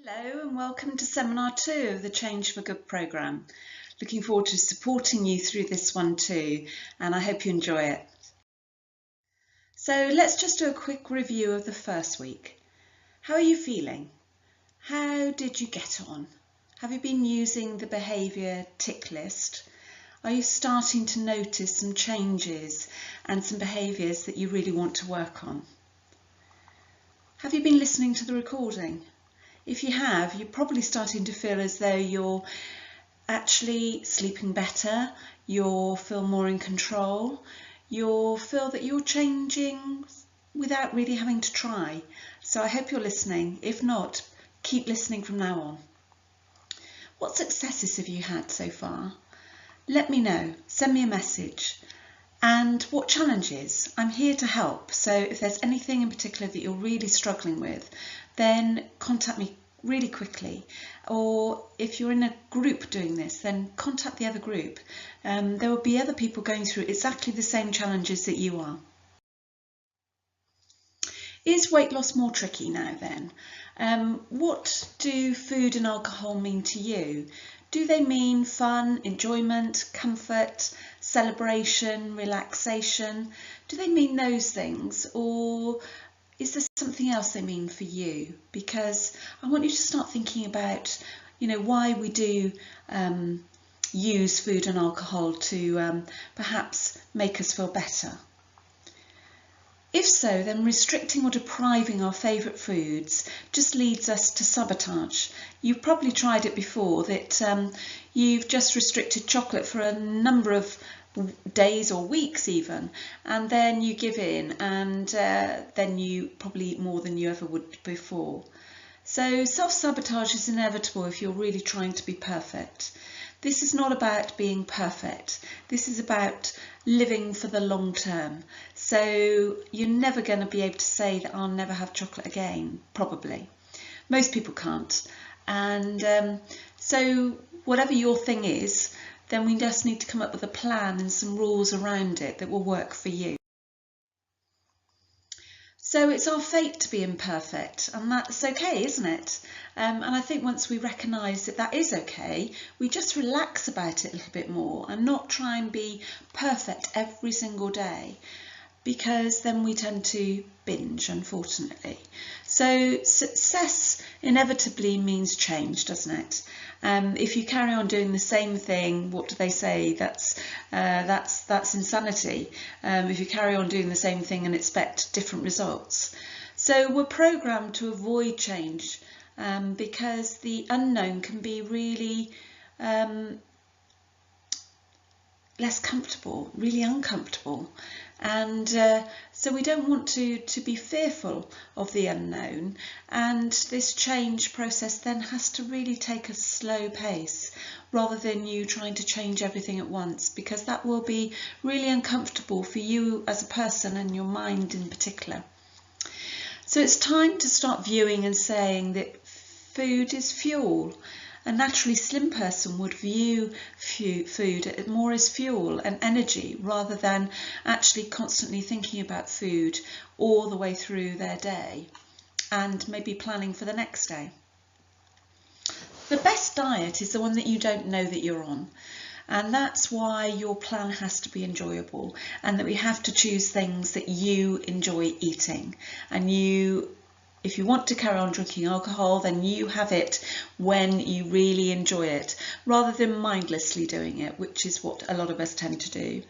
Hello and welcome to Seminar 2 of the Change for Good programme. Looking forward to supporting you through this one too, and I hope you enjoy it. So let's just do a quick review of the first week. How are you feeling? How did you get on? Have you been using the behaviour tick list? Are you starting to notice some changes and some behaviours that you really want to work on? Have you been listening to the recording? If you have, you're probably starting to feel as though you're actually sleeping better, you'll feel more in control, you'll feel that you're changing without really having to try. So I hope you're listening. If not, keep listening from now on. What successes have you had so far? Let me know, send me a message. And what challenges? I'm here to help. So if there's anything in particular that you're really struggling with, then contact me really quickly. Or if you're in a group doing this, then contact the other group. There will be other people going through exactly the same challenges that you are. Is weight loss more tricky now then? What do food and alcohol mean to you? Do they mean fun, enjoyment, comfort, celebration, relaxation? Do they mean those things, or is there something else they mean for you? Because I want you to start thinking about, why we do use food and alcohol to perhaps make us feel better. If so, then restricting or depriving our favourite foods just leads us to sabotage. You've probably tried it before, that you've just restricted chocolate for a number of days or weeks even, and then you give in, and then you probably eat more than you ever would before. So self-sabotage is inevitable if you're really trying to be perfect. This is not about being perfect. This is about living for the long term. So you're never going to be able to say that I'll never have chocolate again, probably. Most people can't. And so whatever your thing is, then we just need to come up with a plan and some rules around it that will work for you. So it's our fate to be imperfect, and that's okay, isn't it? And I think once we recognise that that is okay, we just relax about it a little bit more and not try and be perfect every single day, because then we tend to binge, unfortunately. So success inevitably means change, doesn't it? If you carry on doing the same thing, what do they say? That's insanity. If you carry on doing the same thing and expect different results. So we're programmed to avoid change because the unknown can be really less comfortable, really uncomfortable. And so we don't want to be fearful of the unknown, and this change process then has to really take a slow pace rather than you trying to change everything at once, because that will be really uncomfortable for you as a person and your mind in particular. So it's time to start viewing and saying that food is fuel. A naturally slim person would view food more as fuel and energy rather than actually constantly thinking about food all the way through their day and maybe planning for the next day. The best diet is the one that you don't know that you're on. And that's why your plan has to be enjoyable, and that we have to choose things that you enjoy eating. And if you want to carry on drinking alcohol, then you have it when you really enjoy it, rather than mindlessly doing it, which is what a lot of us tend to do.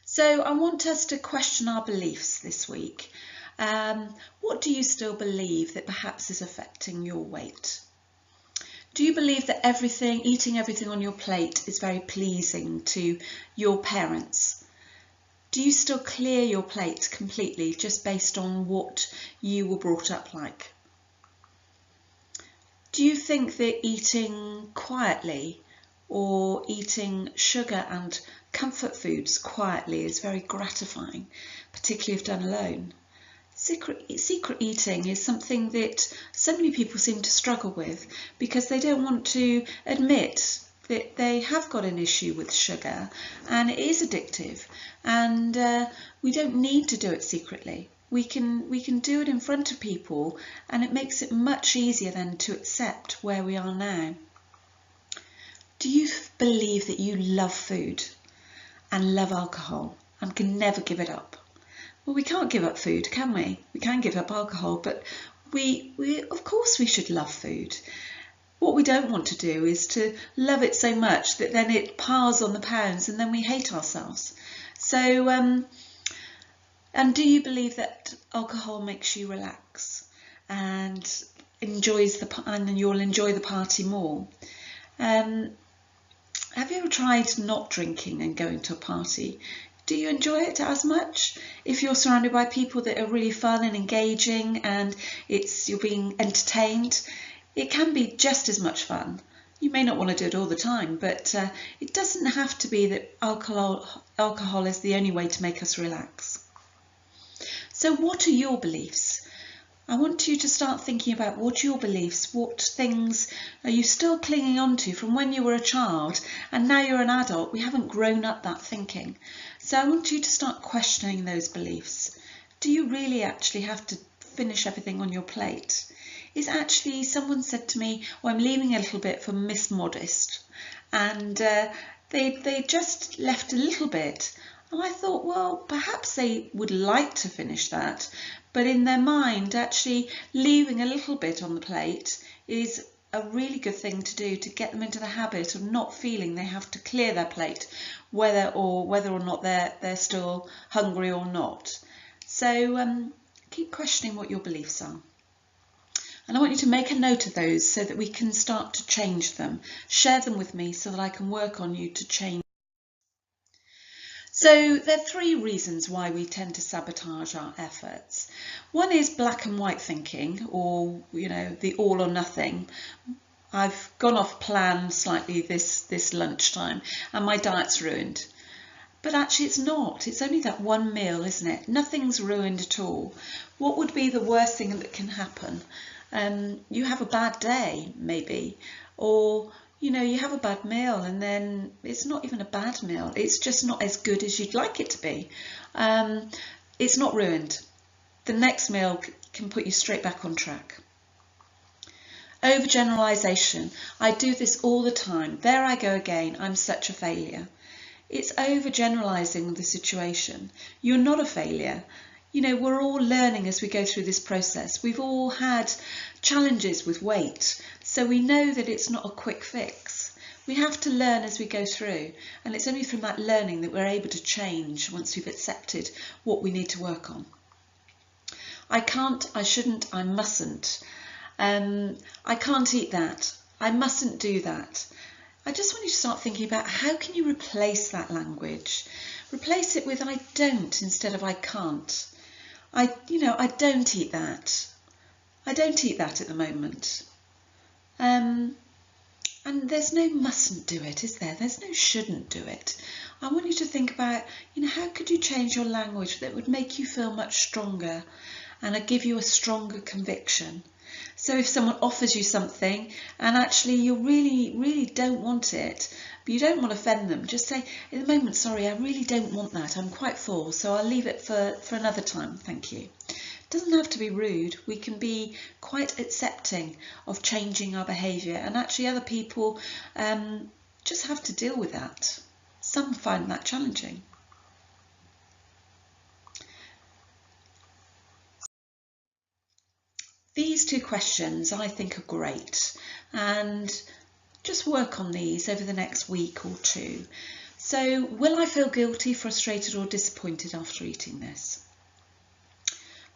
So I want us to question our beliefs this week. What do you still believe that perhaps is affecting your weight? Do you believe that eating everything on your plate is very pleasing to your parents? Do you still clear your plate completely just based on what you were brought up like? Do you think that eating quietly or eating sugar and comfort foods quietly is very gratifying, particularly if done alone? Secret eating is something that so many people seem to struggle with because they don't want to admit that they have got an issue with sugar, and it is addictive, and we don't need to do it secretly. We can do it in front of people, and it makes it much easier then to accept where we are now. Do you believe that you love food and love alcohol and can never give it up? Well, we can't give up food, can we? We can give up alcohol, but we of course we should love food. What we don't want to do is to love it so much that then it piles on the pounds and then we hate ourselves. So, and do you believe that alcohol makes you relax and then you'll enjoy the party more? Have you ever tried not drinking and going to a party? Do you enjoy it as much? If you're surrounded by people that are really fun and engaging and you're being entertained, it can be just as much fun. You may not want to do it all the time, but it doesn't have to be that alcohol is the only way to make us relax. So what are your beliefs? I want you to start thinking about what are your beliefs, what things are you still clinging on to from when you were a child and now you're an adult. We haven't grown up that thinking. So I want you to start questioning those beliefs. Do you really actually have to finish everything on your plate? Someone said to me, well, I'm leaving a little bit for Miss Modest, and they just left a little bit. And I thought, well, perhaps they would like to finish that, but in their mind, actually leaving a little bit on the plate is a really good thing to do to get them into the habit of not feeling they have to clear their plate, whether or not they're still hungry or not. So keep questioning what your beliefs are. And I want you to make a note of those so that we can start to change them. Share them with me so that I can work on you to change. So there are 3 reasons why we tend to sabotage our efforts. One is black and white thinking, or the all or nothing. I've gone off plan slightly this lunchtime and my diet's ruined. But actually it's not. It's only that one meal, isn't it? Nothing's ruined at all. What would be the worst thing that can happen? You have a bad day, maybe, or you have a bad meal and then it's not even a bad meal. It's just not as good as you'd like it to be. It's not ruined. The next meal can put you straight back on track. Overgeneralization. I do this all the time. There I go again. I'm such a failure. It's overgeneralizing the situation. You're not a failure. We're all learning as we go through this process. We've all had challenges with weight, so we know that it's not a quick fix. We have to learn as we go through, and it's only from that learning that we're able to change once we've accepted what we need to work on. I can't, I shouldn't, I mustn't. I can't eat that. I mustn't do that. I just want you to start thinking about how can you replace that language. Replace it with I don't instead of I can't. I don't eat that. I don't eat that at the moment. And there's no mustn't do it, is there? There's no shouldn't do it. I want you to think about, how could you change your language that would make you feel much stronger and give you a stronger conviction. So if someone offers you something and actually you really, really don't want it, but you don't want to offend them, just say, at the moment, sorry, I really don't want that. I'm quite full, so I'll leave it for another time. Thank you. It doesn't have to be rude. We can be quite accepting of changing our behaviour, and actually other people just have to deal with that. Some find that challenging. These 2 questions I think are great, and just work on these over the next week or 2. So, will I feel guilty, frustrated or disappointed after eating this?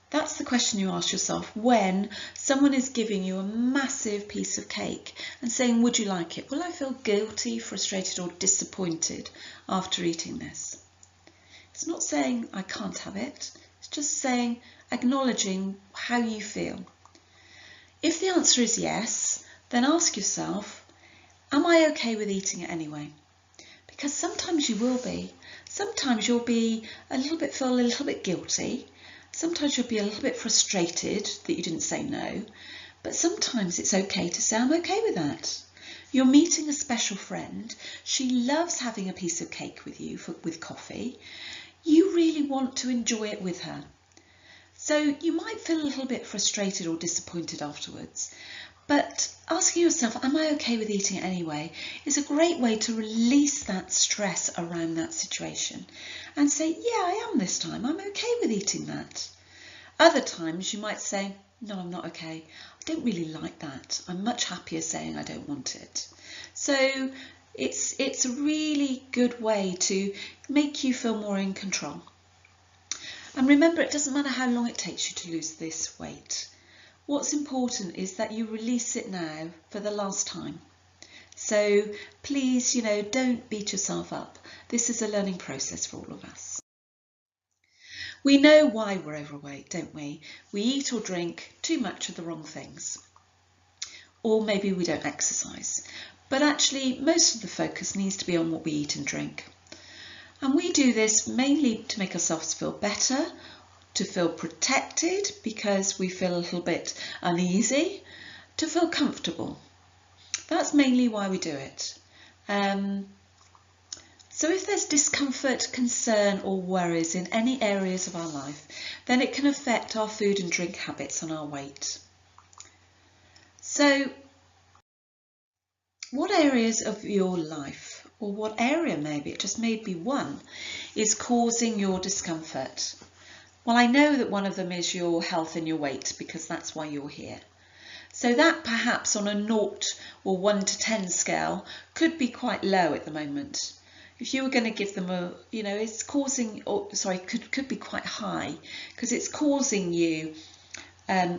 That's the question you ask yourself when someone is giving you a massive piece of cake and saying, would you like it? Will I feel guilty, frustrated or disappointed after eating this? It's not saying I can't have it. It's just saying, acknowledging how you feel. If the answer is yes, then ask yourself, am I okay with eating it anyway? Because sometimes you will be. Sometimes you'll be feel a little bit guilty. Sometimes you'll be a little bit frustrated that you didn't say no. But sometimes it's okay to say, I'm okay with that. You're meeting a special friend. She loves having a piece of cake with you with coffee. You really want to enjoy it with her. So you might feel a little bit frustrated or disappointed afterwards, but asking yourself, am I okay with eating anyway, is a great way to release that stress around that situation and say, yeah, I am this time, I'm okay with eating that. Other times you might say, no, I'm not okay. I don't really like that. I'm much happier saying I don't want it. So it's a really good way to make you feel more in control. And remember, it doesn't matter how long it takes you to lose this weight. What's important is that you release it now for the last time. So please, don't beat yourself up. This is a learning process for all of us. We know why we're overweight, don't we? We eat or drink too much of the wrong things. Or maybe we don't exercise. But actually, most of the focus needs to be on what we eat and drink. And we do this mainly to make ourselves feel better, to feel protected because we feel a little bit uneasy, to feel comfortable. That's mainly why we do it. So if there's discomfort, concern or worries in any areas of our life, then it can affect our food and drink habits and our weight. So what areas of your life, or what area maybe, it just may be one, is causing your discomfort? Well, I know that one of them is your health and your weight, because that's why you're here. So that perhaps on a 0 or 1 to 10 scale could be quite low at the moment. If you were going to give them a, it's causing, could be quite high because it's causing you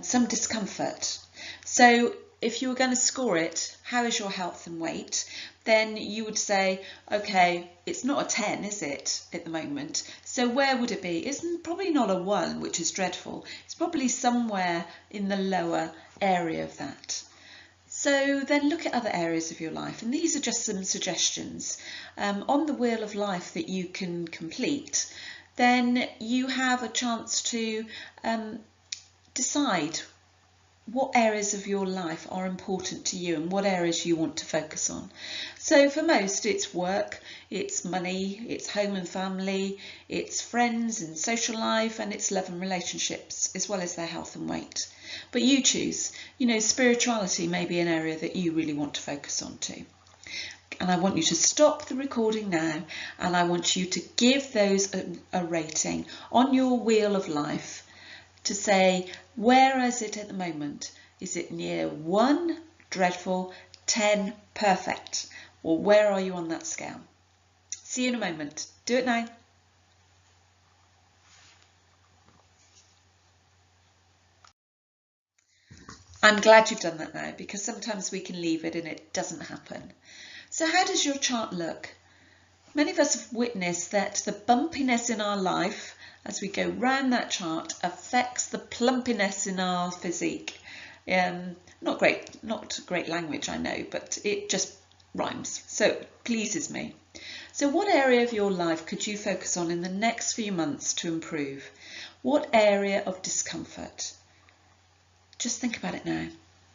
some discomfort. So if you were going to score it, how is your health and weight? Then you would say, okay, it's not a 10, is it, at the moment? So where would it be? It's probably not a 1, which is dreadful. It's probably somewhere in the lower area of that. So then look at other areas of your life, and these are just some suggestions. On the wheel of life that you can complete, then you have a chance to decide what areas of your life are important to you and what areas you want to focus on. So for most, it's work, it's money, it's home and family, it's friends and social life, and it's love and relationships, as well as their health and weight. But you choose. Spirituality may be an area that you really want to focus on too. And I want you to stop the recording now, and I want you to give those a rating on your wheel of life to say, where is it at the moment? Is it near 1, dreadful, 10, perfect? Or where are you on that scale? See you in a moment. Do it now. I'm glad you've done that now, because sometimes we can leave it and it doesn't happen. So how does your chart look? Many of us have witnessed that the bumpiness in our life as we go round that chart affects the plumpiness in our physique. Not great language, I know, but it just rhymes, so it pleases me. So what area of your life could you focus on in the next few months to improve? What area of discomfort? Just think about it now.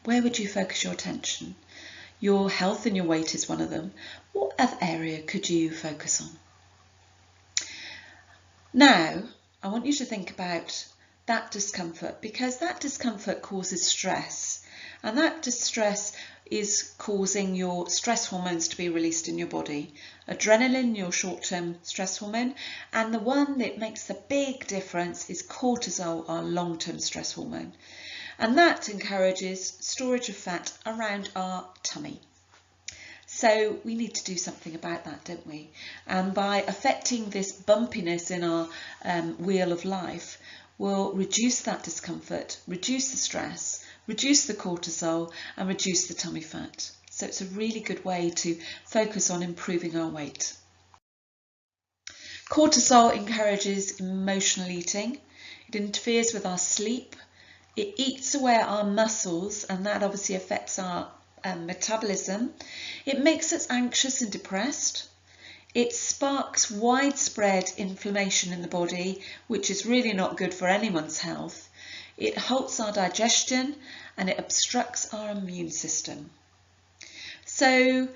Where would you focus your attention? Your health and your weight is one of them. What other area could you focus on? Now, I want you to think about that discomfort, because that discomfort causes stress, and that distress is causing your stress hormones to be released in your body. Adrenaline, your short-term stress hormone, and the one that makes the big difference is cortisol, our long-term stress hormone. And that encourages storage of fat around our tummy. So we need to do something about that, don't we? And by affecting this bumpiness in our wheel of life, we'll reduce that discomfort, reduce the stress, reduce the cortisol, and reduce the tummy fat. So it's a really good way to focus on improving our weight. Cortisol encourages emotional eating. It interferes with our sleep. It eats away at our muscles, and that obviously affects our metabolism. It makes us anxious and depressed. It sparks widespread inflammation in the body, which is really not good for anyone's health. It halts our digestion and it obstructs our immune system. So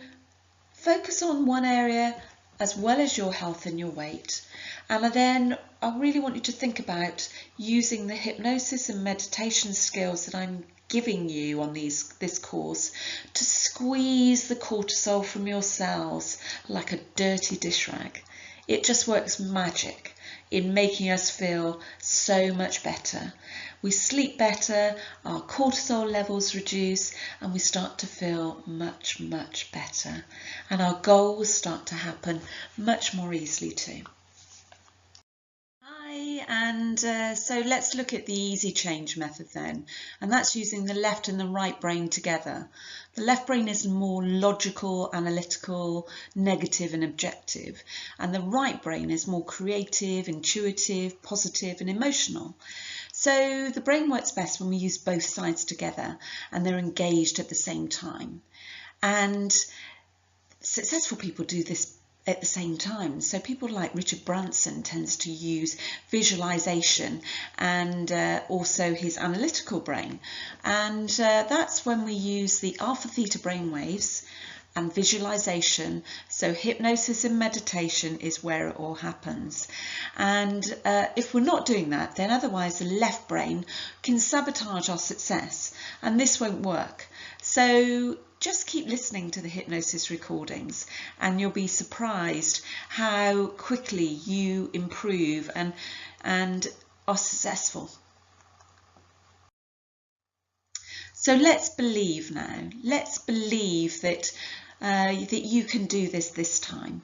focus on one area as well as your health and your weight. And then I really want you to think about using the hypnosis and meditation skills that I'm giving you on this course to squeeze the cortisol from your cells like a dirty dish rag. It just works magic in making us feel so much better. We sleep better, our cortisol levels reduce, and we start to feel much, much better. And our goals start to happen much more easily too. And so let's look at the easy change method then, and that's using the left and the right brain together. The left brain is more logical, analytical, negative and objective, and the right brain is more creative, intuitive, positive and emotional. So the brain works best when we use both sides together and they're engaged at the same time. And successful people do this at the same time. So people like Richard Branson tends to use visualization and also his analytical brain. And that's when we use the alpha theta brainwaves and visualization. So hypnosis and meditation is where it all happens. And if we're not doing that, then otherwise the left brain can sabotage our success, and this won't work. So just keep listening to the hypnosis recordings and you'll be surprised how quickly you improve and are successful. So let's believe now. Let's believe that you can do this time.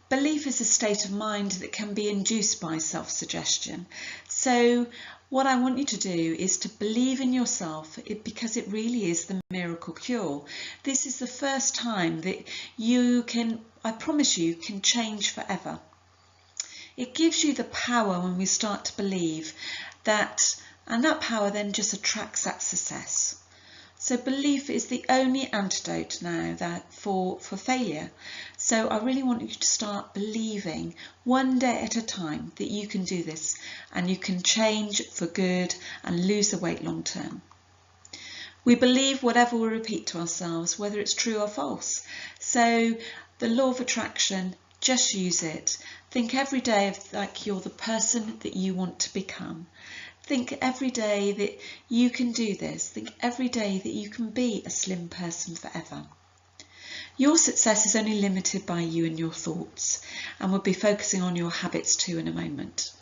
Belief is a state of mind that can be induced by self-suggestion. So what I want you to do is to believe in yourself because it really is the miracle cure. This is the first time that you can, I promise you, can change forever. It gives you the power when we start to believe that, and that power then just attracts that success. So belief is the only antidote now that for failure. So I really want you to start believing one day at a time that you can do this and you can change for good and lose the weight long term. We believe whatever we repeat to ourselves, whether it's true or false. So the law of attraction, just use it. Think every day of like you're the person that you want to become. Think every day that you can do this. Think every day that you can be a slim person forever. Your success is only limited by you and your thoughts, and we'll be focusing on your habits too in a moment.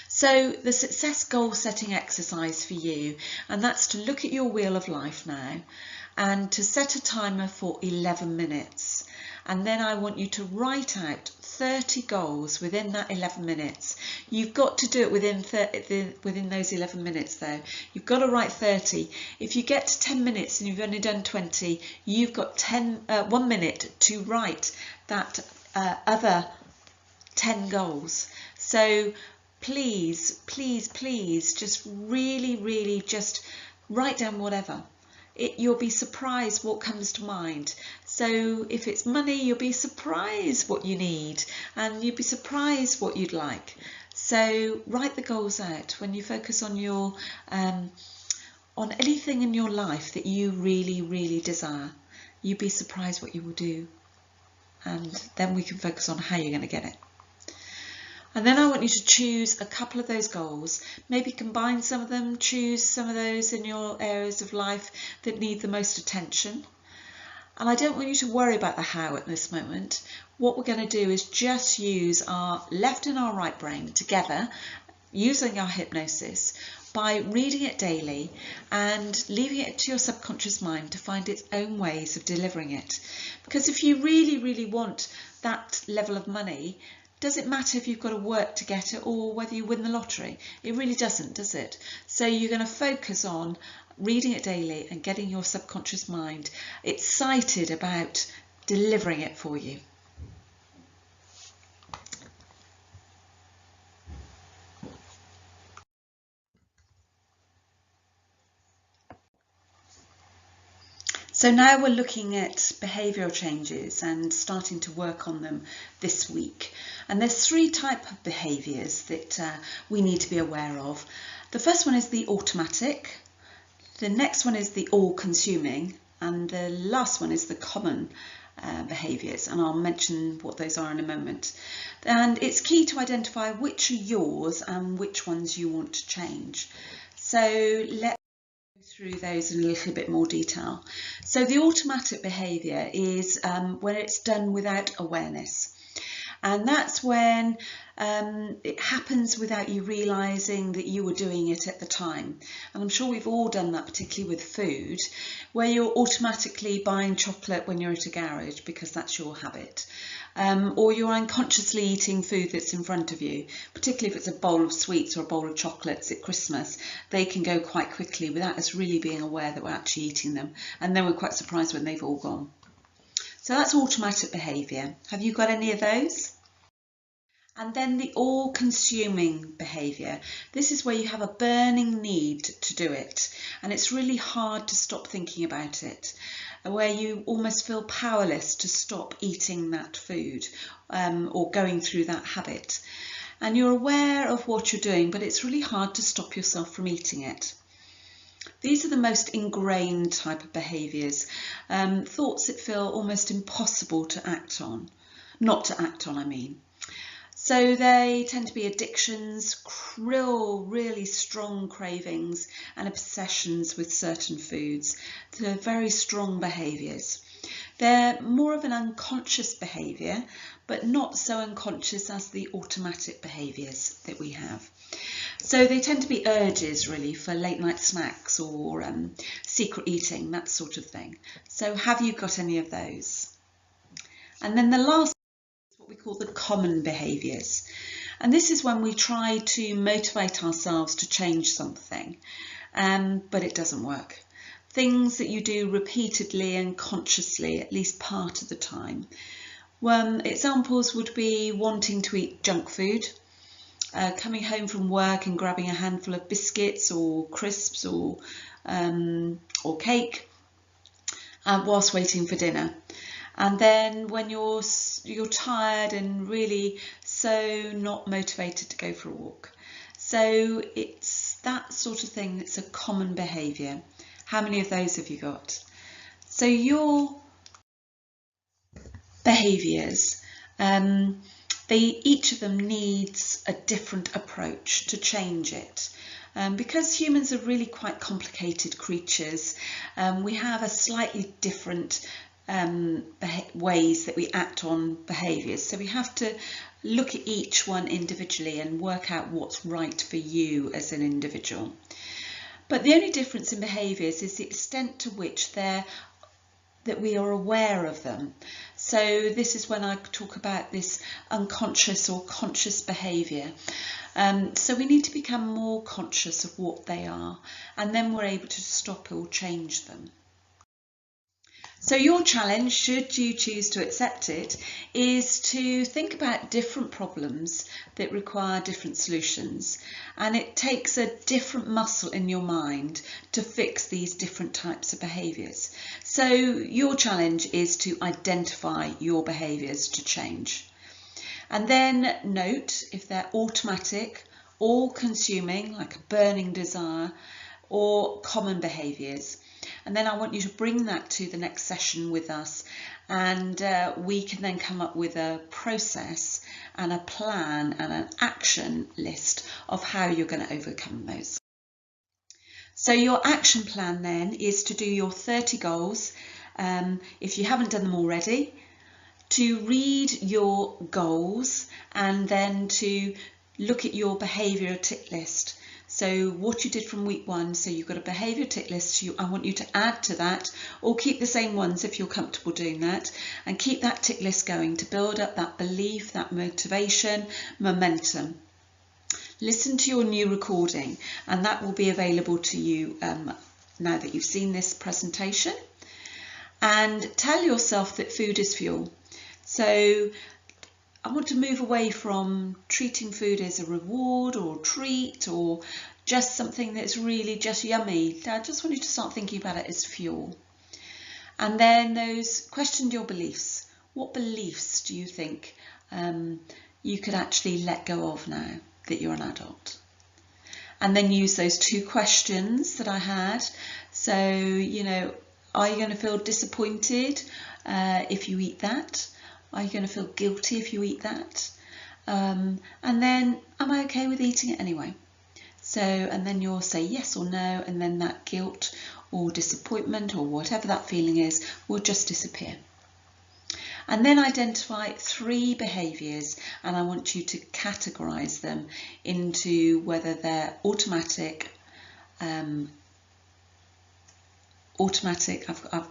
So the success goal setting exercise for you, and that's to look at your wheel of life now and to set a timer for 11 minutes. And then I want you to write out 30 goals within that 11 minutes. You've got to do it within those 11 minutes though. You've got to write 30. If you get to 10 minutes and you've only done 20, you've got 1 minute to write that other 10 goals. So please, please, please just really just write down whatever. You'll be surprised what comes to mind. So if it's money, you'll be surprised what you need and you'll be surprised what you'd like. So write the goals out when you focus on your on anything in your life that you really desire. You'll be surprised what you will do, and then we can focus on how you're going to get it. And then I want you to choose a couple of those goals, maybe combine some of them, choose some of those in your areas of life that need the most attention. And I don't want you to worry about the how at this moment. What we're going to do is just use our left and our right brain together, using our hypnosis, by reading it daily and leaving it to your subconscious mind to find its own ways of delivering it. Because if you really want that level of money, does it matter if you've got to work to get it or whether you win the lottery? It really doesn't, does it? So you're going to focus on reading it daily and getting your subconscious mind excited about delivering it for you. So now we're looking at behavioural changes and starting to work on them this week. And there's 3 types of behaviours that we need to be aware of. The first one is the automatic, the next one is the all-consuming, and the last one is the common. behaviours, and I'll mention what those are in a moment. And it's key to identify which are yours and which ones you want to change. So let's go through those in a little bit more detail. So the automatic behaviour is when it's done without awareness. And that's when it happens without you realising that you were doing it at the time. And I'm sure we've all done that, particularly with food, where you're automatically buying chocolate when you're at a garage because that's your habit. Or you're unconsciously eating food that's in front of you, particularly if it's a bowl of sweets or a bowl of chocolates at Christmas. They can go quite quickly without us really being aware that we're actually eating them. And then we're quite surprised when they've all gone. So that's automatic behaviour. Have you got any of those? And then the all-consuming behaviour. This is where you have a burning need to do it, and it's really hard to stop thinking about it, where you almost feel powerless to stop eating that food or going through that habit. And you're aware of what you're doing, but it's really hard to stop yourself from eating it. These are the most ingrained type of behaviours, thoughts that feel almost impossible to act on, not to act on, I mean. So they tend to be addictions, really strong cravings and obsessions with certain foods. They're very strong behaviours. They're more of an unconscious behaviour, but not so unconscious as the automatic behaviours that we have. So they tend to be urges really for late night snacks or secret eating, that sort of thing. So have you got any of those? And then the last we call the common behaviours, and this is when we try to motivate ourselves to change something, but it doesn't work. Things that you do repeatedly and consciously at least part of the time. Examples would be wanting to eat junk food, coming home from work and grabbing a handful of biscuits or crisps or cake whilst waiting for dinner. And then when you're tired and really so not motivated to go for a walk. So it's that sort of thing that's a common behaviour. How many of those have you got? So your behaviours, each of them needs a different approach to change it. Because humans are really quite complicated creatures, we have a slightly different ways that we act on behaviours. So we have to look at each one individually and work out what's right for you as an individual. But the only difference in behaviours is the extent to which that we are aware of them. So this is when I talk about this unconscious or conscious behaviour. So we need to become more conscious of what they are, and then we're able to stop or change them. So your challenge, should you choose to accept it, is to think about different problems that require different solutions. And it takes a different muscle in your mind to fix these different types of behaviours. So your challenge is to identify your behaviours to change. And then note if they're automatic, all-consuming, like a burning desire, or common behaviours. And then I want you to bring that to the next session with us, and we can then come up with a process and a plan and an action list of how you're going to overcome those. So your action plan then is to do your 30 goals, if you haven't done them already, to read your goals and then to look at your behaviour tick list. So what you did from week 1, so you've got a behaviour tick list, I want you to add to that or keep the same ones if you're comfortable doing that, and keep that tick list going to build up that belief, that motivation, momentum. Listen to your new recording, and that will be available to you now that you've seen this presentation. And tell yourself that food is fuel. So I want to move away from treating food as a reward or treat or just something that's really just yummy. I just want you to start thinking about it as fuel. And then question your beliefs. What beliefs do you think you could actually let go of now that you're an adult? And then use those 2 questions that I had. So, Are you going to feel disappointed if you eat that? Are you going to feel guilty if you eat that? And then, am I okay with eating it anyway? So, and then you'll say yes or no, and then that guilt or disappointment or whatever that feeling is will just disappear. And then identify 3 behaviours, and I want you to categorise them into whether they're automatic,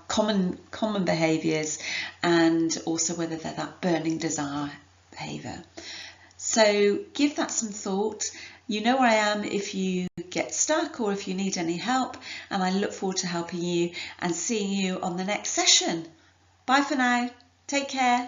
common behaviours, and also whether they're that burning desire behaviour. So give that some thought. You know where I am if you get stuck or if you need any help, and I look forward to helping you and seeing you on the next session. Bye for now. Take care.